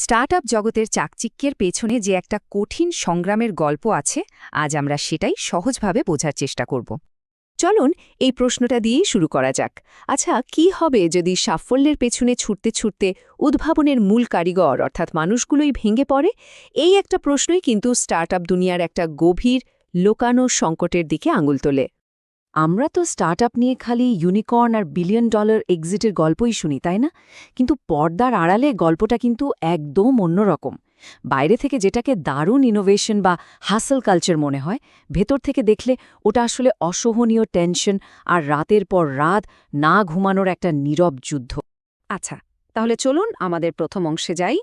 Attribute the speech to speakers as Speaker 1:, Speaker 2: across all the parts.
Speaker 1: Startup জগতের চাকচিক্যের পেছনে যে একটা কঠিন সংগ্রামের গল্প আছে, আজ আমরা সেটাই সহজভাবে বোঝার চেষ্টা করব। চলুন এই প্রশ্নটা দিয়েই শুরু করা যাক। আচ্ছা, কি হবে যদি সাফল্যের পেছনে ছুটতে ছুটতে উদ্ভাবনের মূল কারিগর অর্থাৎ মানুষগুলোই ভেঙে পড়ে? এই একটা প্রশ্নই কিন্তু স্টার্টআপ দুনিয়ার একটা গভীর লোকানো সংকটের দিকে আঙুল তোলে। আমরা তো স্টার্টআপ নিয়ে খালি ইউনিকর্ন আর বিলিয়ন ডলার এক্সিটের গল্পই শুনি, তাই না? কিন্তু পর্দার আড়ালে গল্পটা কিন্তু একদম অন্যরকম। বাইরে থেকে যেটাকে দারুণ ইনোভেশন বা হাসল কালচার মনে হয়, ভেতর থেকে দেখলে ওটা আসলে অসহনীয় টেনশন আর রাতের পর রাত না ঘুমানোর একটা নীরব যুদ্ধ। আচ্ছা, তাহলে চলুন আমাদের প্রথম অংশে যাই।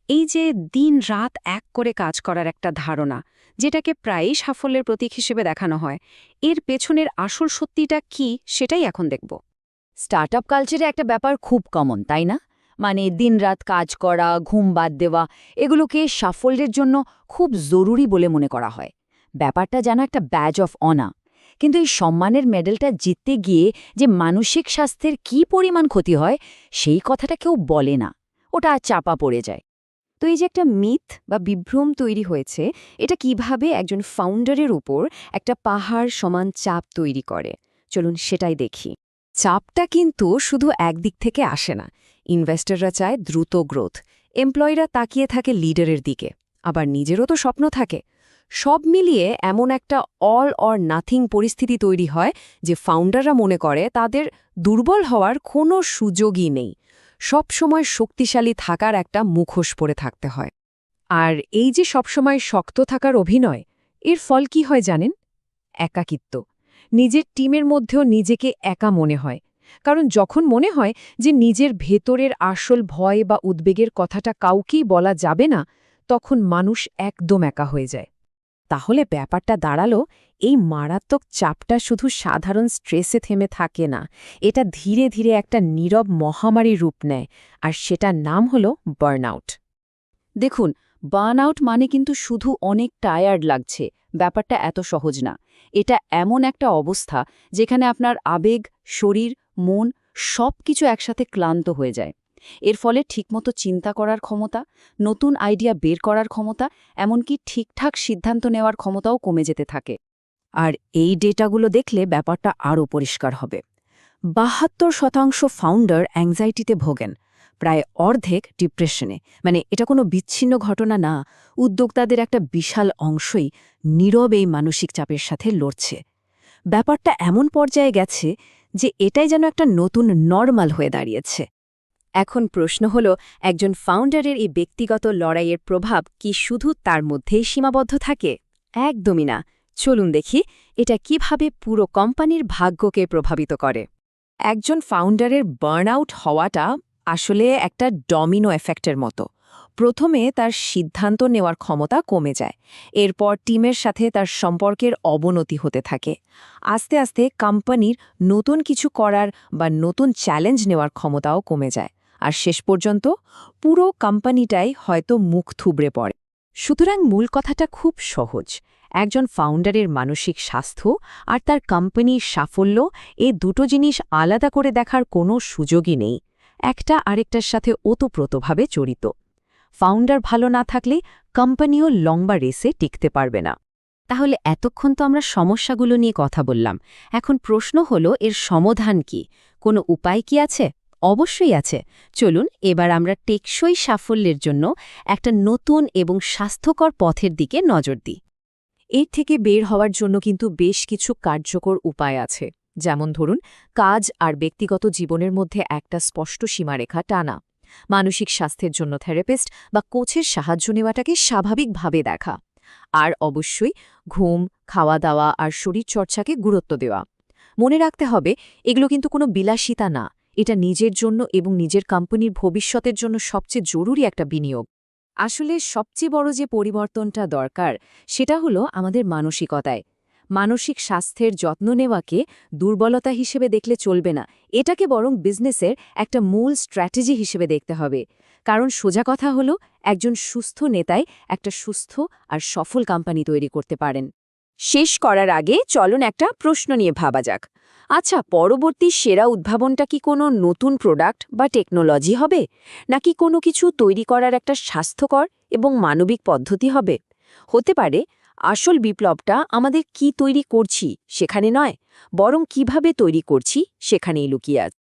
Speaker 1: এই যে দিন রাত এক করে কাজ করার একটা ধারণা, যেটাকে প্রায়ই সাফল্যের প্রতীক হিসেবে দেখানো হয়, এর পেছনের আসল সত্যিটা কি সেটাই এখন দেখব। স্টার্টআপ কালচারে একটা ব্যাপার খুব কমন, তাই না? মানে দিনরাত কাজ করা, ঘুম বাদ দেওয়া, এগুলোকে সাফল্যের জন্য খুব জরুরি বলে মনে করা হয়। ব্যাপারটা যেন একটা ব্যাজ অফ অনার। কিন্তু এই সম্মানের মেডেলটা জিততে গিয়ে যে মানসিক স্বাস্থ্যের কী পরিমাণ ক্ষতি হয়, সেই কথাটা কেউ বলে না। ওটা চাপা পড়ে যায়। তো এই যে একটা মিথ বা বিভ্রম তৈরি হয়েছে, এটা কিভাবে একজন ফাউন্ডারের উপর একটা পাহাড় সমান চাপ তৈরি করে, চলুন সেটাই দেখি। চাপটা কিন্তু শুধু একদিক থেকে আসে না। ইনভেস্টররা চায় দ্রুত গ্রোথ, এমপ্লয়িরা তাকিয়ে থাকে লিডারের দিকে, আবার নিজেরও তো স্বপ্ন থাকে। সব মিলিয়ে এমন একটা অল অর নাথিং পরিস্থিতি তৈরি হয় যে ফাউন্ডাররা মনে করে তাদের দুর্বল হওয়ার কোনো সুযোগই নেই। সবসময় শক্তিশালী থাকার একটা মুখোশ পরে থাকতে হয়। আর এই যে সবসময় শক্ত থাকার অভিনয়, এর ফল কি হয় জানেন? একাকিত্ব। নিজের টিমের মধ্যেও নিজেকে একা মনে হয়। কারণ যখন মনে হয় যে নিজের ভেতরের আসল ভয় বা উদ্বেগের কথাটা কাউকেই বলা যাবে না, তখন মানুষ একদম একা হয়ে যায়। তাহলে ব্যাপারটা দাঁড়ালো, এই মারাত্মক চাপটা শুধু সাধারণ স্ট্রেসে থেমে থাকে না, এটা ধীরে ধীরে একটা নীরব মহামারী রূপ নেয়, আর সেটার নাম হলো বার্নআউট। দেখুন, বার্নআউট মানে কিন্তু শুধু অনেক টায়ার্ড লাগছে, ব্যাপারটা এত সহজ না। এটা এমন একটা অবস্থা যেখানে আপনার আবেগ, শরীর, মন সব কিছু একসাথে ক্লান্ত হয়ে যায়। এর ফলে ঠিকমতো চিন্তা করার ক্ষমতা, নতুন আইডিয়া বের করার ক্ষমতা, এমনকি ঠিকঠাক সিদ্ধান্ত নেওয়ার ক্ষমতাও কমে যেতে থাকে। আর এই ডেটাগুলো দেখলে ব্যাপারটা আরও পরিষ্কার হবে। ৭২% ফাউন্ডার অ্যাংজাইটিতে ভোগেন, প্রায় অর্ধেক ডিপ্রেশনে। মানে এটা কোনো বিচ্ছিন্ন ঘটনা না, উদ্যোক্তাদের একটা বিশাল অংশই নীরব এই মানসিক চাপের সাথে লড়ছে। ব্যাপারটা এমন পর্যায়ে গেছে যে এটাই যেন একটা নতুন নরমাল হয়ে দাঁড়িয়েছে। এখন প্রশ্ন হল, একজন ফাউন্ডারের এই ব্যক্তিগত লড়াইয়ের প্রভাব কি শুধু তার মধ্যেই সীমাবদ্ধ থাকে? একদমই না। চলুন দেখি এটা কিভাবে পুরো কোম্পানির ভাগ্যকে প্রভাবিত করে। একজন ফাউন্ডারের বার্নআউট হওয়াটা আসলে একটা ডমিনো এফেক্টের মতো। প্রথমে তার সিদ্ধান্ত নেওয়ার ক্ষমতা কমে যায়, এরপর টিমের সাথে তার সম্পর্কের অবনতি হতে থাকে। আস্তে আস্তে কোম্পানির নতুন কিছু করার বা নতুন চ্যালেঞ্জ নেওয়ার ক্ষমতাও কমে যায়, আর শেষ পর্যন্ত পুরো কোম্পানিটাই হয়তো মুখ থুবড়ে পড়ে। সুতরাং মূল কথাটা খুব সহজ। একজন ফাউন্ডারের মানসিক স্বাস্থ্য আর তার কোম্পানির সাফল্য, এই দুটো জিনিস আলাদা করে দেখার কোনো সুযোগই নেই। একটা আরেকটার সাথে ওতপ্রোতভাবে জড়িত। ফাউন্ডার ভালো না থাকলে কোম্পানিও লম্বা রেসে টিকতে পারবে না। তাহলে এতক্ষণ তো আমরা সমস্যাগুলো নিয়ে কথা বললাম। এখন প্রশ্ন হলো, এর সমাধান কি? কোনো উপায় কি আছে? অবশ্যই আছে। চলুন এবার আমরা টেকসই সাফল্যের জন্য একটা নতুন এবং স্বাস্থ্যকর পথের দিকে নজর দিই। এর থেকে বের হওয়ার জন্য কিন্তু বেশ কিছু কার্যকর উপায় আছে। যেমন ধরুন, কাজ আর ব্যক্তিগত জীবনের মধ্যে একটা স্পষ্ট সীমারেখা টানা, মানসিক স্বাস্থ্যের জন্য থেরাপিস্ট বা কোচের সাহায্য নেওয়াটাকে স্বাভাবিকভাবে দেখা, আর অবশ্যই ঘুম, খাওয়া দাওয়া আর শরীরচর্চাকে গুরুত্ব দেওয়া। মনে রাখতে হবে, এগুলো কিন্তু কোনো বিলাসিতা না, এটা নিজের জন্য এবং নিজের কোম্পানির ভবিষ্যতের জন্য সবচেয়ে জরুরি একটা বিনিয়োগ। আসলে সবচেয়ে বড় যে পরিবর্তনটা দরকার, সেটা হলো আমাদের মানসিকতায়। মানসিক স্বাস্থ্যের যত্ন নেওয়াকে দুর্বলতা হিসেবে দেখলে চলবে না, এটাকে বরং বিজনেসের একটা মূল স্ট্র্যাটেজি হিসেবে দেখতে হবে। কারণ সোজা কথা হলো, একজন সুস্থ নেতাই একটা সুস্থ আর সফল কোম্পানি তৈরি করতে পারেন। শেষ করার আগে চলুন একটা প্রশ্ন নিয়ে ভাবা যাক।
Speaker 2: আচ্ছা, পরবর্তী সেরা উদ্ভাবনটা কি কোনো নতুন প্রোডাক্ট বা টেকনোলজি হবে, নাকি কোনো কিছু তৈরি করার একটা স্বাস্থ্যকর এবং মানবিক পদ্ধতি হবে? হতে পারে আসল বিপ্লবটা আমাদের কি তৈরি করছি সেখানে নয়, বরং কিভাবে তৈরি করছি সেখানেই লুকিয়ে আছে।